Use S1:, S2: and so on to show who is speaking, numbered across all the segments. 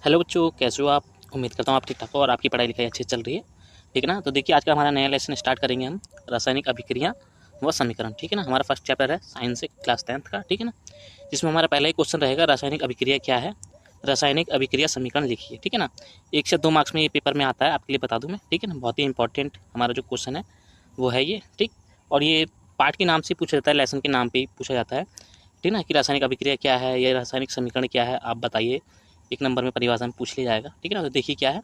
S1: Hello बच्चों, कैसे हो आप। उम्मीद करता हूँ आप ठीक ठाक हो और आपकी पढ़ाई लिखाई अच्छी चल रही है। ठीक है ना। तो देखिए, आज का हमारा नया लेसन स्टार्ट करेंगे हम, रासायनिक अभिक्रिया व समीकरण। ठीक है ना। हमारा फर्स्ट चैप्टर है साइंस से क्लास 10th का। ठीक है ना। जिसमें हमारा पहला ही क्वेश्चन रहेगा, रासायनिक अभिक्रिया क्या है, रासायनिक अभिक्रिया समीकरण लिखिए। ठीक है ना। 1 से 2 मार्क्स में ये पेपर में आता है, आपके लिए बता दूँ मैं। ठीक है ना। बहुत ही इंपॉर्टेंट हमारा जो क्वेश्चन है वो है ये। ठीक। और ये पार्ट के नाम से पूछा जाता है, लेसन के नाम पर ही पूछा जाता है। ठीक ना, कि रासायनिक अभिक्रिया क्या है, ये रासायनिक समीकरण क्या है, आप बताइए। 1 नंबर में परिभाषा में पूछ लिया जाएगा। ठीक है ना। तो देखिए क्या है।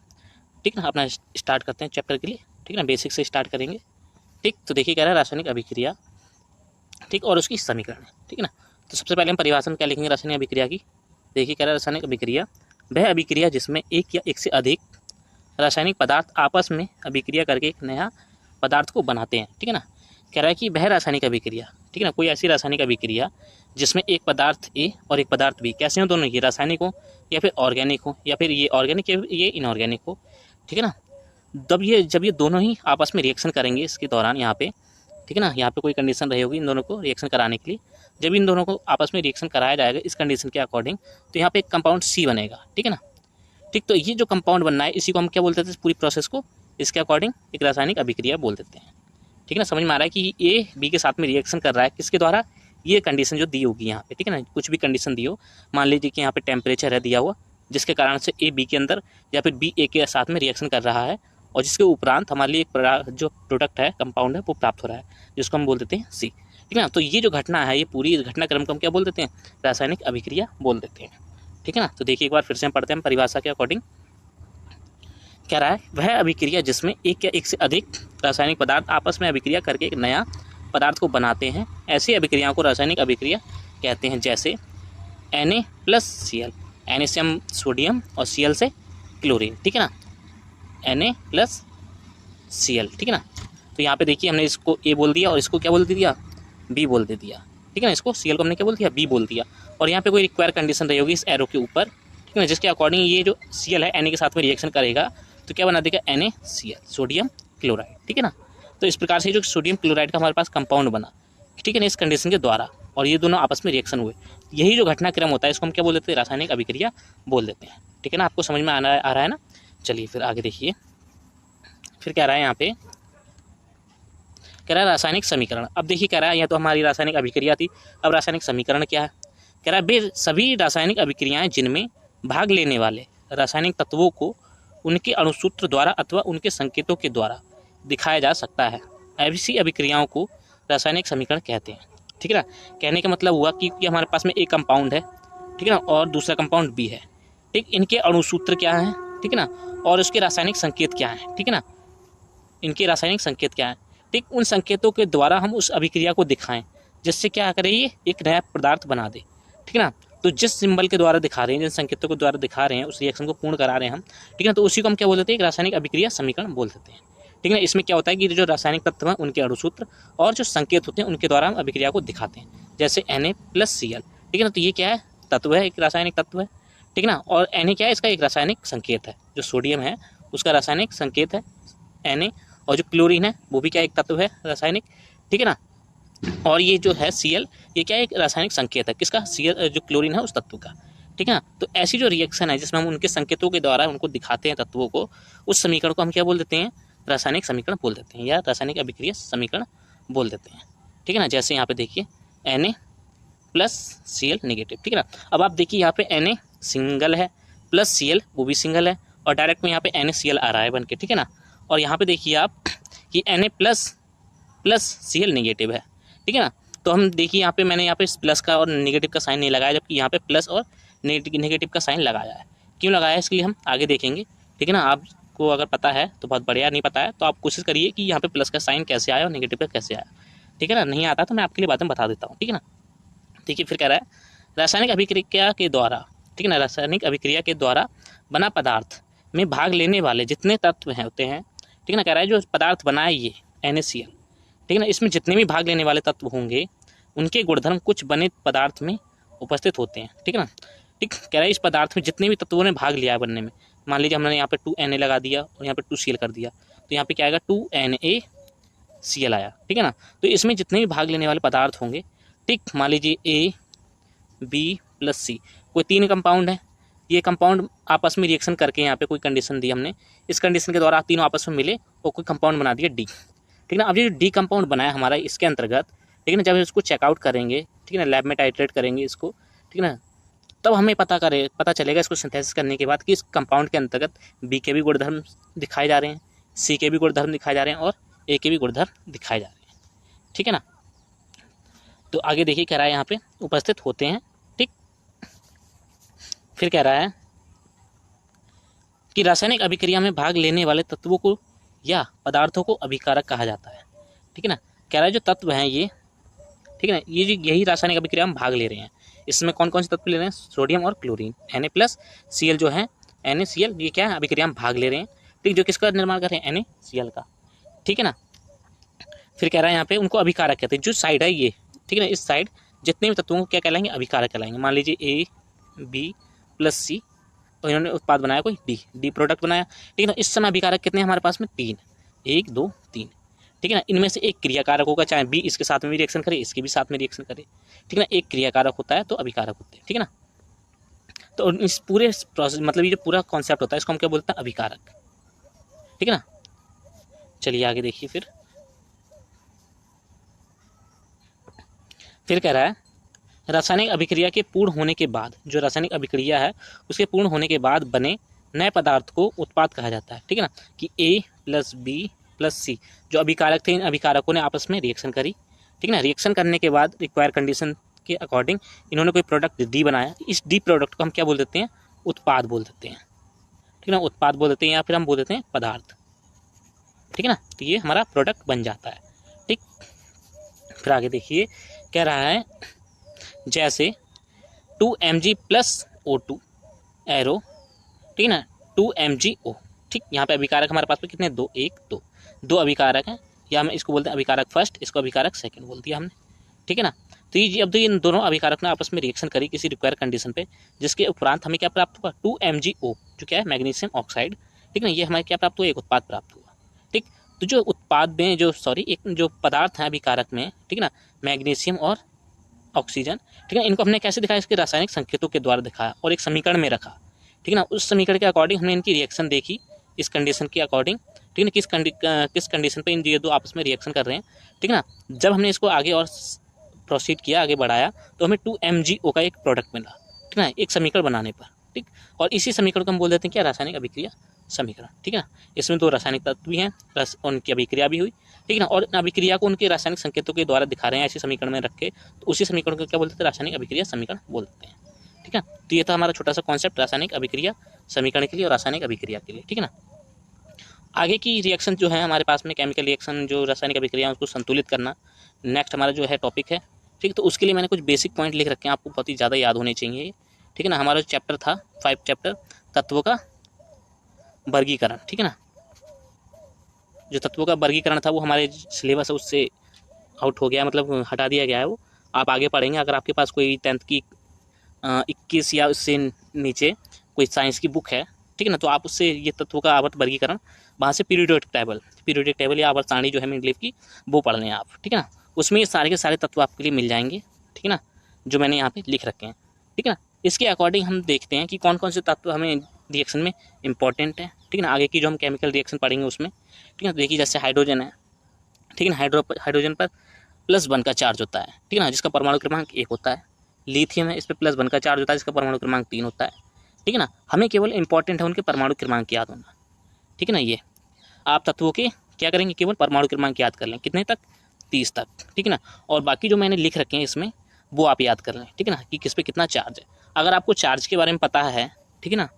S1: ठीक ना। अपना स्टार्ट करते हैं चैप्टर के लिए। ठीक ना। बेसिक से स्टार्ट करेंगे। ठीक। तो देखिए क्या है, रासायनिक अभिक्रिया। ठीक। और उसकी समीकरण है। ठीक है ना। तो सबसे पहले हम परिभाषा में क्या लिखेंगे रासायनिक अभिक्रिया की। देखिए क्या है, रासायनिक अभिक्रिया वह अभिक्रिया जिसमें एक या एक से अधिक रासायनिक पदार्थ आपस में अभिक्रिया करके एक नया पदार्थ को बनाते हैं। ठीक है ना। कह रहा है कि वह रासायनिक अभिक्रिया, ठीक है ना, कोई ऐसी रासायनिक अभिक्रिया जिसमें एक पदार्थ ए और एक पदार्थ बी कैसे हो, दोनों ही रासायनिक हो या फिर ऑर्गेनिक हो, या फिर ये ऑर्गेनिक या ये इनऑर्गेनिक हो। ठीक है ना। जब ये दोनों ही आपस में रिएक्शन करेंगे इसके दौरान यहाँ पे, ठीक है ना, यहाँ पे कोई कंडीशन रही होगी इन दोनों को रिएक्शन कराने के लिए। जब इन दोनों को आपस में रिएक्शन कराया जाएगा इस कंडीशन के अकॉर्डिंग, तो यहाँ पे एक कंपाउंड सी बनेगा। ठीक है ना। ठीक। तो ये जो कंपाउंड बनना है इसी को हम क्या बोलते थे, पूरी प्रोसेस को इसके अकॉर्डिंग एक रासायनिक अभिक्रिया बोल देते हैं। ठीक है ना। समझ में आ रहा है कि ए बी के साथ में रिएक्शन कर रहा है किसके द्वारा, ये कंडीशन जो दी होगी यहाँ पे। ठीक है ना। कुछ भी कंडीशन दी हो, मान लीजिए कि यहाँ पे टेम्परेचर है दिया हुआ, जिसके कारण से ए बी के अंदर या फिर बी ए के साथ में रिएक्शन कर रहा है, और जिसके उपरांत हमारे लिए एक जो प्रोडक्ट है, कंपाउंड है, वो प्राप्त हो रहा है, जिसको हम बोल देते हैं सी। ठीक है ना। तो ये जो घटना है, ये पूरी घटनाक्रम को हम क्या बोल देते हैं, रासायनिक अभिक्रिया बोल देते हैं। ठीक है ना। तो देखिए एक बार फिर से हम पढ़ते हैं परिभाषा के अकॉर्डिंग। कह रहा है वह अभिक्रिया जिसमें एक या एक से अधिक रासायनिक पदार्थ आपस में अभिक्रिया करके एक नया पदार्थ को बनाते हैं, ऐसी अभिक्रियाओं को रासायनिक अभिक्रिया कहते हैं। जैसे Na+Cl, Na से हम सोडियम और Cl से क्लोरीन। ठीक है ना। Na+Cl। ठीक है ना। तो यहाँ पे देखिए हमने इसको ए बोल दिया और इसको क्या बोल दिया, बी बोल दे दिया। ठीक है ना। इसको Cl को हमने क्या बोल दिया, बी बोल दिया। और यहाँ पे कोई रिक्वायर कंडीशन रही होगी इस एरो के ऊपर, ठीक है ना, जिसके अकॉर्डिंग ये जो Cl है Na के साथ में रिएक्शन करेगा तो क्या बना देगा, NaCl, सोडियम क्लोराइड। ठीक है ना। तो इस प्रकार से जो सोडियम क्लोराइड का हमारे पास कंपाउंड बना, ठीक है ना, इस कंडीशन के द्वारा, और ये दोनों आपस में रिएक्शन हुए, यही जो घटनाक्रम होता है इसको हम क्या बोल देते हैं, रासायनिक अभिक्रिया बोल देते हैं। ठीक है ना। आपको समझ में आ रहा है ना। चलिए फिर आगे देखिए। फिर क्या रहा है यहाँ पे, कह रहा है रासायनिक समीकरण। अब देखिए कह रहा है, यह तो हमारी रासायनिक अभिक्रिया थी, अब रासायनिक समीकरण क्या है। कह रहा है वे सभी रासायनिक अभिक्रियाएं जिनमें भाग लेने वाले रासायनिक तत्वों को उनके अणुसूत्र द्वारा अथवा उनके संकेतों के द्वारा दिखाया जा सकता है, ऐसी अभिक्रियाओं को रासायनिक समीकरण कहते हैं। ठीक है ना। कहने का मतलब हुआ कि हमारे पास में एक कंपाउंड है, ठीक है ना, और दूसरा कंपाउंड बी है। ठीक। इनके अणुसूत्र क्या है, ठीक है ना, और उसके रासायनिक संकेत क्या है। ठीक है ना। इनके रासायनिक संकेत क्या है। ठीक। उन संकेतों के द्वारा हम उस अभिक्रिया को दिखाएं, जिससे क्या करे, ये एक नया पदार्थ बना दे। ठीक है ना। तो जिस सिंबल के द्वारा दिखा रहे हैं, जिन संकेतों के द्वारा दिखा रहे हैं, उस रिएक्शन को पूर्ण करा रहे हैं हम, ठीक है ना, तो उसी को हम क्या बोल देते हैं, एक रासायनिक अभिक्रिया समीकरण बोल देते हैं। ठीक है ना। इसमें क्या होता है कि जो रासायनिक तत्व हैं उनके अणुसूत्र और जो संकेत होते हैं उनके द्वारा हम अभिक्रिया को दिखाते हैं, जैसे Na+Cl। ठीक है ना। तो ये क्या है, तत्व है, एक रासायनिक तत्व है। ठीक है ना। और Na क्या है, इसका एक रासायनिक संकेत है। जो सोडियम है उसका रासायनिक संकेत है Na, और जो क्लोरीन है वो भी क्या, एक तत्व है रासायनिक। ठीक है ना। और ये जो है Cl, ये क्या है, एक रासायनिक संकेत है किसका, Cl जो क्लोरीन है उस तत्व का। ठीक है ना। तो ऐसी जो रिएक्शन है जिसमें हम उनके संकेतों के द्वारा उनको दिखाते हैं तत्वों को, उस समीकरण को हम क्या बोल देते हैं, रासायनिक समीकरण बोल देते हैं, या रासायनिक अभिक्रिया समीकरण बोल देते हैं। ठीक है ना। जैसे यहाँ पे देखिए Na+Cl नेगेटिव। ठीक है ना। अब आप देखिए यहाँ पे Na सिंगल है, प्लस Cl वो भी सिंगल है, और डायरेक्ट में यहाँ पे NaCl आ रहा है बन के। ठीक है ना। और यहाँ पे देखिए आप कि Na+Cl नेगेटिव है। ठीक है ना। तो हम देखिए यहाँ पे मैंने यहाँ पे प्लस का और नेगेटिव का साइन नहीं लगाया, जबकि यहाँ पे प्लस और नेगेटिव का साइन लगाया है। क्यों लगाया है इसके लिए हम आगे देखेंगे। ठीक है ना। आपको अगर पता है तो बहुत बढ़िया, नहीं पता है तो आप कोशिश करिए कि यहाँ पे प्लस का साइन कैसे आया और नेगेटिव का कैसे आया। ठीक है ना। नहीं आता तो मैं आपके लिए बाद में बता देता हूँ। ठीक है ना। देखिए फिर कह रहा है रासायनिक अभिक्रिया के द्वारा, ठीक है ना, रासायनिक अभिक्रिया के द्वारा बना पदार्थ में भाग लेने वाले जितने तत्व हैं होते हैं, ठीक है ना, कह रहा है जो पदार्थ बना है ये NaCl, ठीक है ना, इसमें जितने भी भाग लेने वाले तत्व होंगे उनके गुणधर्म कुछ बने पदार्थ में उपस्थित होते हैं। ठीक है ना। ठीक। कह रहा है इस पदार्थ में जितने भी तत्वों ने भाग लिया बनने में, मान लीजिए हमने यहाँ पे 2Na लगा दिया और यहाँ पे 2Cl कर दिया, तो यहाँ पे क्या आएगा, 2NaCl आया। ठीक है ना। तो इसमें जितने भी भाग लेने वाले पदार्थ होंगे, ठीक, मान लीजिए A B+C, कोई 3 कंपाउंड है, ये कंपाउंड आपस में रिएक्शन करके यहाँ पे कोई कंडीशन दी हमने, इस कंडीशन के द्वारा तीनों आपस में मिले और कोई कंपाउंड बना दिया डी। ठीक ना, अब ये डी कंपाउंड बनाया हमारा इसके अंतर्गत, ठीक है ना, जब इसको चेकआउट करेंगे, ठीक है ना, लैब में टाइट्रेट करेंगे इसको, ठीक है ना, तब हमें पता चलेगा इसको सिंथेसिस करने के बाद कि इस कंपाउंड के अंतर्गत बी के भी गुणधर्म दिखाए जा रहे हैं, सी के भी गुणधर्म दिखाए जा रहे हैं और ए के भी गुणधर्म दिखाए जा रहे हैं। ठीक है ना, तो आगे देखिए कह रहा है यहाँ पे उपस्थित होते हैं। ठीक, फिर कह रहा है कि रासायनिक अभिक्रिया में भाग लेने वाले तत्वों को या पदार्थों को अभिकारक कहा जाता है। ठीक है ना, कह रहा है जो तत्व हैं ये, ठीक है ना, ये जो यही रासायनिक अभिक्रिया में भाग ले रहे हैं, इसमें कौन कौन से तत्व ले रहे हैं, सोडियम और क्लोरीन, Na+Cl जो है, NaCl, ये क्या है, अभिक्रिया में भाग ले रहे हैं। ठीक, जो किसका निर्माण कर रहे हैं, NaCl का। ठीक है ना, फिर कह रहा है यहाँ पे उनको अभिकारक कहते हैं, जो साइड है ये, ठीक है ना, इस साइड जितने भी तत्वों को क्या कहलाएंगे, अभिकारक कहलाएंगे। मान लीजिए A, B+C और इन्होंने उत्पाद बनाया कोई डी प्रोडक्ट बनाया। ठीक है ना, इस समय अभिकारक कितने हैं हमारे पास में, 3, 1 2 3। ठीक है ना, इनमें से एक क्रियाकारक होगा, चाहे बी इसके साथ में भी रिएक्शन करे, इसके भी साथ में रिएक्शन करे। ठीक है ना, एक क्रियाकारक होता है तो अभिकारक होते हैं। ठीक है ना, तो इस पूरे प्रोसेस मतलब ये जो पूरा कॉन्सेप्ट होता है इसको हम क्या बोलते हैं, अभिकारक। ठीक है ना, चलिए आगे देखिए। फिर कह रहा है रासायनिक अभिक्रिया के पूर्ण होने के बाद, जो रासायनिक अभिक्रिया है उसके पूर्ण होने के बाद बने नए पदार्थ को उत्पाद कहा जाता है। ठीक है ना, कि A+B+C जो अभिकारक थे, इन अभिकारकों ने आपस में रिएक्शन करी। ठीक है ना, रिएक्शन करने के बाद रिक्वायर कंडीशन के अकॉर्डिंग इन्होंने कोई प्रोडक्ट डी बनाया। इस डी प्रोडक्ट को हम क्या बोल देते हैं, उत्पाद बोल देते हैं। ठीक है ना, उत्पाद बोल देते हैं या फिर हम बोल देते हैं पदार्थ। ठीक है ना, तो ये हमारा प्रोडक्ट बन जाता है। ठीक, फिर आगे देखिए कह रहा है जैसे 2Mg+O2 एरो, ठीक है ना, 2MgO। ठीक, यहाँ पे अभिकारक हमारे पास में कितने, 2 1 2 अभिकारक हैं, या हम इसको बोलते हैं अभिकारक फर्स्ट, इसको अभिकारक सेकंड बोल दिया हमने। ठीक है ना, तो ये अब तो इन दोनों अभिकारक ने आपस में रिएक्शन करी किसी रिक्वायर कंडीशन पे, जिसके उपरांत हमें क्या प्राप्त हुआ, 2MgO जो क्या है, मैग्नीशियम ऑक्साइड। ठीक है ना, ये हमें क्या प्राप्त हुआ, एक उत्पाद प्राप्त हुआ। ठीक, तो जो उत्पाद में एक जो पदार्थ है अभिकारक में, ठीक है ना, मैग्नीशियम और ऑक्सीजन, ठीक है, इनको हमने कैसे दिखाया, इसके रासायनिक संकेतों के द्वारा दिखाया और एक समीकरण में रखा। ठीक है ना, उस समीकरण के अकॉर्डिंग हमने इनकी रिएक्शन देखी, इस कंडीशन के अकॉर्डिंग। ठीक है ना, किस कंडीशन पे इन ये दो आपस में रिएक्शन कर रहे हैं। ठीक है ना, जब हमने इसको आगे और प्रोसीड किया, आगे बढ़ाया, तो हमें 2MgO का एक प्रोडक्ट मिला। ठीक है ना, एक समीकरण बनाने पर। ठीक, और इसी समीकरण को हम बोल देते हैं क्या, रासायनिक अभिक्रिया समीकरण। ठीक है ना, इसमें 2 रासायनिक तत्व भी हैं, उनकी अभिक्रिया भी हुई। ठीक है ना, और अभिक्रिया को उनके रासायनिक संकेतों के द्वारा दिखा रहे हैं ऐसे समीकरण में रख के, तो उसी समीकरण को क्या बोलते हैं, रासायनिक अभिक्रिया समीकरण बोलते हैं। ठीक है, तो ये था हमारा छोटा सा कॉन्सेप्ट रासायनिक अभिक्रिया समीकरण के लिए और रासायनिक अभिक्रिया के लिए। ठीक है ना, आगे की रिएक्शन जो है हमारे पास में, केमिकल रिएक्शन जो रासायनिक अभिक्रिया उसको संतुलित करना, नेक्स्ट हमारा जो है टॉपिक है। ठीक, तो उसके लिए मैंने कुछ बेसिक पॉइंट लिख रखे हैं, आपको बहुत ही ज़्यादा याद होने चाहिए। ठीक है ना, हमारा जो चैप्टर था 5 चैप्टर तत्वों का वर्गीकरण। ठीक है ना, जो तत्वों का वर्गीकरण था वो हमारे सिलेबस है उससे आउट हो गया, मतलब हटा दिया गया है। वो आप आगे पढ़ेंगे, अगर आपके पास कोई 10th की 21 या उससे नीचे कोई साइंस की बुक है, ठीक है ना, तो आप उससे ये तत्वों का आवर्त वर्गीकरण, वहाँ से पीरियोडिक टेबल या आवर्त सारणी जो है मिडलीफ की, वो पढ़ लें आप। ठीक है ना, उसमें ये सारे के सारे तत्व आपके लिए मिल जाएंगे। ठीक है ना, जो मैंने यहाँ पे लिख रखे हैं। ठीक है ना, इसके अकॉर्डिंग हम देखते हैं कि कौन कौन से तत्व हमें रिएक्शन में इंपॉर्टेंट है। ठीक है ना, आगे की जो हम केमिकल रिएक्शन पढ़ेंगे उसमें। ठीक है, देखिए जैसे हाइड्रोजन है। ठीक है ना, हाइड्रोजन पर +1 का चार्ज होता है। ठीक है ना, जिसका परमाणु क्रमांक 1 होता है। लिथियम है, इस पर +1 का चार्ज होता है, जिसका परमाणु क्रमांक 3 होता है। ठीक है ना, हमें केवल इंपॉर्टेंट है उनके परमाणु क्रमांक याद होना। ठीक है ना, ये आप तत्वों के क्या करेंगे, केवल परमाणु क्रमांक याद कर लें, कितने तक, 30 तक। ठीक है ना, और बाकी जो मैंने लिख रखे हैं इसमें वो आप याद कर लें। ठीक है ना, कि किस पे कितना चार्ज है। अगर आपको चार्ज के बारे में पता है, ठीक है ना,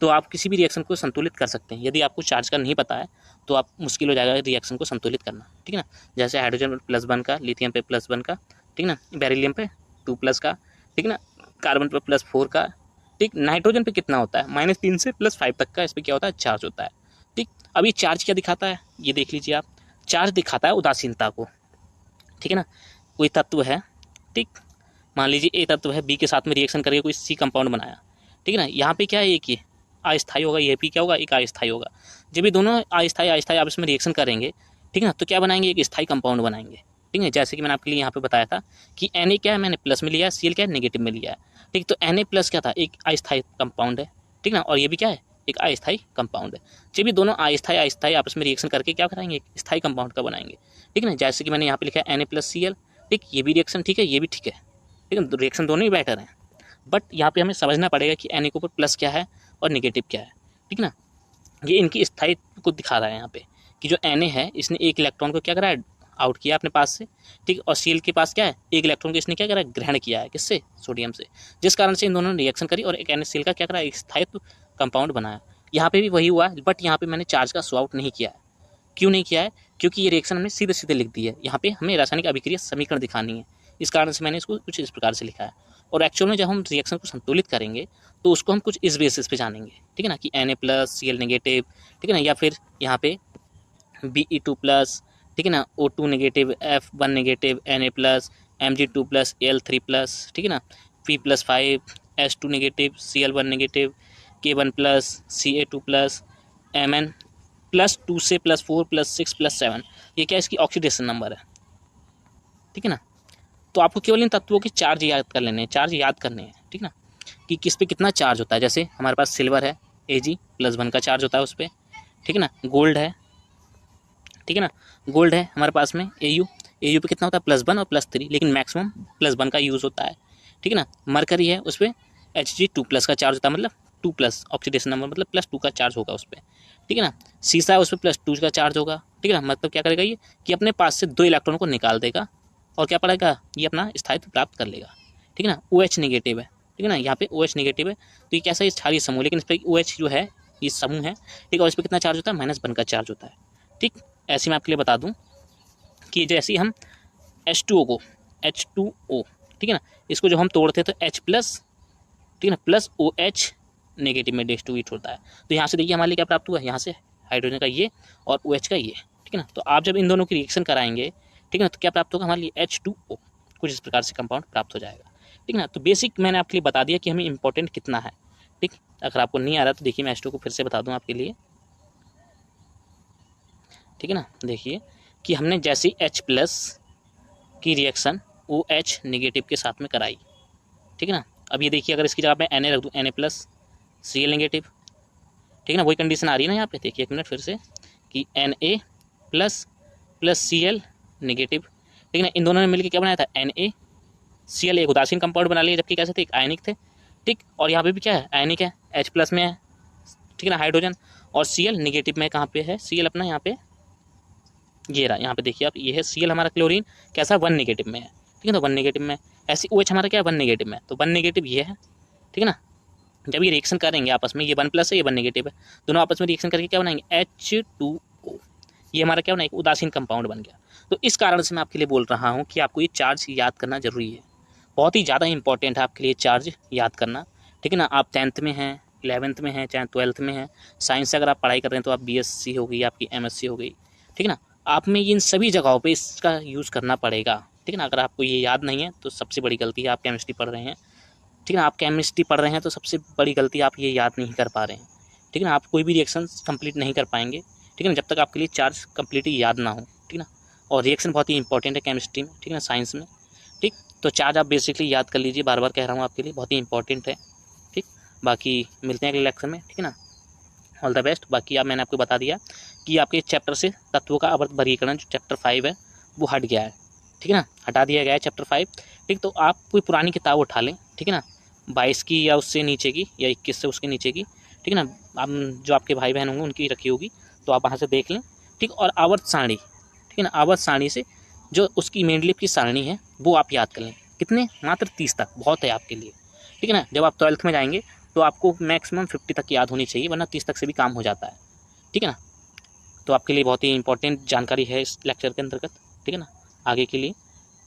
S1: तो आप किसी भी रिएक्शन को संतुलित कर सकते हैं। यदि आपको चार्ज का नहीं पता है तो आप मुश्किल हो जाएगा रिएक्शन को संतुलित करना। ठीक है ना, जैसे हाइड्रोजन पे +1 का, लिथियम पे +1 का, ठीक है ना, बेरिलियम पे 2+ का, ठीक है ना, कार्बन पे +4 का। ठीक, नाइट्रोजन पे कितना होता है, -3 से +5 तक का, इस पर क्या होता है, चार्ज होता है। ठीक, अब ये चार्ज क्या दिखाता है, ये देख लीजिए आप। चार्ज दिखाता है उदासीनता को। ठीक है ना, कोई तत्व है, ठीक, मान लीजिए ए तत्व है, बी के साथ में रिएक्शन करके कोई सी कंपाउंड बनाया। ठीक है ना, यहाँ पे क्या है, एक ये अस्थायी होगा, ये भी क्या होगा, एक अस्थायी होगा। जब ये दोनों अस्थायी आपस में रिएक्शन करेंगे, ठीक है ना, तो क्या बनाएंगे, एक स्थायी कंपाउंड बनाएंगे। ठीक है। जैसे कि मैंने आपके लिए यहाँ पे बताया था कि Na क्या है, मैंने प्लस में लिया है, Cl क्या है, नेगेटिव में लिया है। ठीक, तो Na प्लस क्या था, एक अस्थायी कंपाउंड है, ठीक ना, और ये भी क्या है, एक अस्थायी कंपाउंड है। जब ये दोनों अस्थायी आपस में रिएक्शन करके क्या कराएंगे, एक स्थायी कंपाउंड का बनाएंगे, ठीक है ना। जैसे कि मैंने यहाँ पे लिखा है Na प्लस Cl, ठीक, ये भी रिएक्शन ठीक है, ये भी ठीक है, ठीक है, रिएक्शन दोनों ही बेटर हैं। बट यहाँ पे हमें समझना पड़ेगा कि Na के ऊपर प्लस क्या है और नेगेटिव क्या है, ठीक ना। ये इनकी स्थायित्व को दिखा रहा है यहाँ पे कि जो Na है इसने एक इलेक्ट्रॉन को क्या करा है, आउट किया अपने पास से, ठीक, और Cl के पास क्या है, एक इलेक्ट्रॉन को इसने क्या करा, ग्रहण किया है, किससे, सोडियम से, जिस कारण से इन दोनों ने रिएक्शन करी और एक NaCl का क्या करा, एक स्थायित्व कंपाउंड बनाया। यहाँ पे भी वही हुआ, बट यहाँ पे मैंने चार्ज का शो आउट नहीं किया है। क्यों नहीं किया है, क्योंकि ये रिएक्शन हमने सीधे सीधे लिख दी है, यहाँ पे हमें रासायनिक अभिक्रिया समीकरण दिखानी है, इस कारण से मैंने इसको कुछ इस प्रकार से लिखा है। और एक्चुअल में जब हम रिएक्शन को संतुलित करेंगे तो उसको हम कुछ इस बेसिस पे जानेंगे, ठीक है ना, कि Na प्लस Cl नेगेटिव, ठीक है ना, या फिर यहाँ पे Be2 प्लस, ठीक है ना, O2 negative, F1 negative, Na plus, Mg2 plus, Al3 plus, ठीक है ना, P+5, S2 negative, Cl1 negative, K1 plus, Ca2 plus, Mn plus 2 से प्लस 4 प्लस 6 प्लस 7, ये क्या इसकी ऑक्सीडेशन नंबर है, ठीक है ना। तो आपको केवल इन तत्वों के चार्ज याद कर लेने हैं, चार्ज याद करने हैं, ठीक ना, कि किस पे कितना चार्ज होता है। जैसे हमारे पास सिल्वर है, Ag+1 का चार्ज होता है उस पर, ठीक है ना। गोल्ड है, ठीक है ना, गोल्ड है हमारे पास में Au पे कितना होता है, +1 और +3, लेकिन मैक्सिमम +1 का यूज़ होता है, ठीक है ना। मरकरी है, उस पर Hg2+ का चार्ज होता है, मतलब 2+, ऑक्सीडेशन नंबर मतलब +2 का चार्ज होगा उस पर, ठीक है ना। शीशा है, उस पर +2 का चार्ज होगा, ठीक है ना। मतलब क्या करेगा ये कि अपने पास से 2 इलेक्ट्रॉन को निकाल देगा और क्या पड़ेगा, ये अपना स्थायित्व प्राप्त कर लेगा, ठीक है ना। OH नेगेटिव है, ठीक है ना, यहाँ पे OH नेगेटिव है, तो ये कैसा है, क्षारीय समूह, लेकिन इस पर OH जो है ये समूह है, ठीक है, और इस पर कितना चार्ज होता है, -1 का चार्ज होता है, ठीक। ऐसे मैं आपके लिए बता दूं कि जैसे हम H2O को H2O, ठीक है ना, इसको जब हम तोड़ते हैं तो H+, ठीक है ना, प्लस OH नेगेटिव में डिस्ट्रीब्यूट होता है। तो यहाँ से देखिए हमारे लिए क्या प्राप्त हुआ, यहाँ से हाइड्रोजन का ये और OH का ये, ठीक है ना। तो आप जब इन दोनों की रिएक्शन कराएंगे, ठीक है ना, तो क्या प्राप्त होगा हमारे लिए H2O, कुछ इस प्रकार से कंपाउंड प्राप्त हो जाएगा, ठीक है ना। तो बेसिक मैंने आपके लिए बता दिया कि हमें इंपॉर्टेंट कितना है, ठीक। अगर आपको नहीं आ रहा तो देखिए मैं H2O को फिर से बता दूँ आपके लिए, ठीक है ना। देखिए कि हमने जैसी H+ की रिएक्शन OH नेगेटिव के साथ में कराई, ठीक है ना। अब ये देखिए अगर इसकी जगह पे Na रख दूँ, Na+ Cl नेगेटिव, ठीक है ना, वही कंडीशन आ रही है ना यहाँ पे। देखिए एक मिनट फिर से कि Na+ Cl नेगेटिव, ठीक है ना, इन दोनों ने मिलकर क्या बनाया था, NaCl, एक उदासीन कंपाउंड बना लिया, जबकि कैसे थे, एक आयनिक थे, ठीक। और यहाँ पे भी क्या है, आयनिक है, H+ में है, ठीक है ना, हाइड्रोजन, और Cl नेगेटिव में कहाँ पे है, Cl अपना यहाँ पे ये रहा, यहाँ पे देखिए आप, ये है Cl हमारा क्लोरीन, कैसा 1 नेगेटिव में है, ठीक है, तो 1 नेगेटिव में। ऐसे OH हमारा क्या है, 1 नेगेटिव में, तो 1 नेगेटिव ये है, ठीक है ना। जब ये रिएक्शन करेंगे आपस में, ये 1+ है, ये 1 नेगेटिव है, दोनों आपस में रिएक्शन करके क्या बनाएंगे, H2O, ये हमारा क्या बना, एक उदासीन कंपाउंड बन गया। तो इस कारण से मैं आपके लिए बोल रहा हूँ कि आपको ये चार्ज याद करना जरूरी है, बहुत ही ज़्यादा इंपॉर्टेंट है आपके लिए चार्ज याद करना, ठीक है ना। आप 10th में हैं, 11th में हैं, चाहे 12th में हैं, साइंस से अगर आप पढ़ाई कर रहे हैं तो आप BSc हो गई, आपकी MSc हो गई, ठीक है ना। आप में इन सभी जगहों पे इसका यूज़ करना पड़ेगा, ठीक है ना। अगर आपको ये याद नहीं है तो सबसे बड़ी गलती है, आप केमिस्ट्री पढ़ रहे हैं, ठीक है ना, आप केमिस्ट्री पढ़ रहे हैं तो सबसे बड़ी गलती आप ये याद नहीं कर पा रहे हैं, ठीक है ना। आप कोई भी रिएक्शन कंप्लीट नहीं कर पाएंगे, ठीक है ना, जब तक आपके लिए चार्ज कंप्लीटली याद ना हो, ठीक है ना। और रिएक्शन बहुत ही इंपॉर्टेंट है केमिस्ट्री में, ठीक है ना, साइंस में, ठीक। तो चार्ज आप बेसिकली याद कर लीजिए, बार बार कह रहा हूँ आपके लिए, बहुत ही इंपॉर्टेंट है, ठीक। बाकी मिलते हैं अगले लेक्चर में, ठीक है ना, ऑल द बेस्ट। बाकी आप मैंने आपको बता दिया कि आपके चैप्टर से तत्वों का आवर्त वर्गीकरण जो चैप्टर 5 है वो हट गया है, ठीक है ना, हटा दिया गया है चैप्टर 5, ठीक। तो आप कोई पुरानी किताब उठा लें, ठीक है ना, 22 की या उससे नीचे की, या 21 से उसके नीचे की, ठीक है ना, आप जो आपके भाई बहन होंगे उनकी रखी होगी, तो आप वहाँ से देख लें, ठीक। और आवर्त सारणी, ठीक है ना, आवर्त सारणी से जो उसकी मेंडलीव की सारणी है वो आप याद कर लें, कितने, मात्र 30 तक बहुत है आपके लिए, ठीक है ना। जब आप 12th में जाएंगे तो आपको मैक्सिमम 50 तक याद होनी चाहिए, वरना 30 तक से भी काम हो जाता है, ठीक है ना। तो आपके लिए बहुत ही इंपॉर्टेंट जानकारी है इस लेक्चर के अंतर्गत, ठीक है ना। आगे के लिए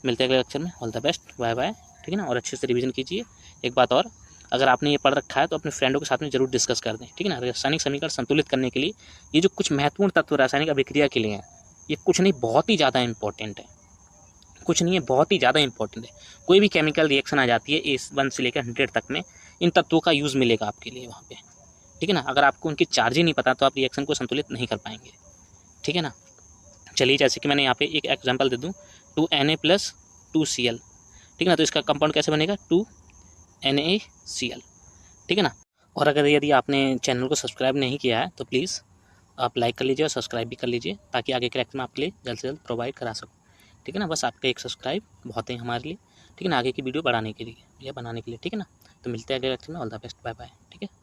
S1: मिलते हैं अगले लेक्चर में, all the best, bye bye, ठीक है ना। और अच्छे से रिवीजन कीजिए। एक बात और, अगर आपने ये पढ़ रखा है तो अपने फ्रेंडों के साथ में जरूर डिस्कस कर दें, ठीक है ना। रासायनिक समीकरण संतुलित करने के लिए ये जो कुछ महत्वपूर्ण तत्व रासायनिक अभिक्रिया के लिए हैं, ये कुछ नहीं बहुत ही ज़्यादा इंपॉर्टेंट है, कुछ नहीं है, बहुत ही ज़्यादा इंपॉर्टेंट है। कोई भी केमिकल रिएक्शन आ जाती है A1 से लेकर 100 तक में, इन तत्वों का यूज़ मिलेगा आपके लिए वहाँ पे, ठीक है ना। अगर आपको उनकी चार्ज ही नहीं पता तो आप रिएक्शन को संतुलित नहीं कर पाएंगे, ठीक है ना। चलिए जैसे कि मैंने यहाँ पे एक एग्जांपल दे दूँ, 2Na+2Cl, ठीक है ना। तो इसका कंपाउंड कैसे बनेगा, 2NaCl, ठीक है ना। और अगर यदि आपने चैनल को सब्सक्राइब नहीं किया है तो प्लीज़ आप लाइक कर लीजिए और सब्सक्राइब भी कर लीजिए, ताकि आगे के लेक्चर में आपके लिए जल्द से जल्द प्रोवाइड करा सकूँ, ठीक है ना। बस आपका एक सब्सक्राइब बहुत है हमारे लिए, ठीक है ना, आगे की वीडियो बढ़ाने के लिए या बनाने के लिए, ठीक है ना। तो मिलते हैं अगले लेक्चर में। All the best, bye bye, ठीक है।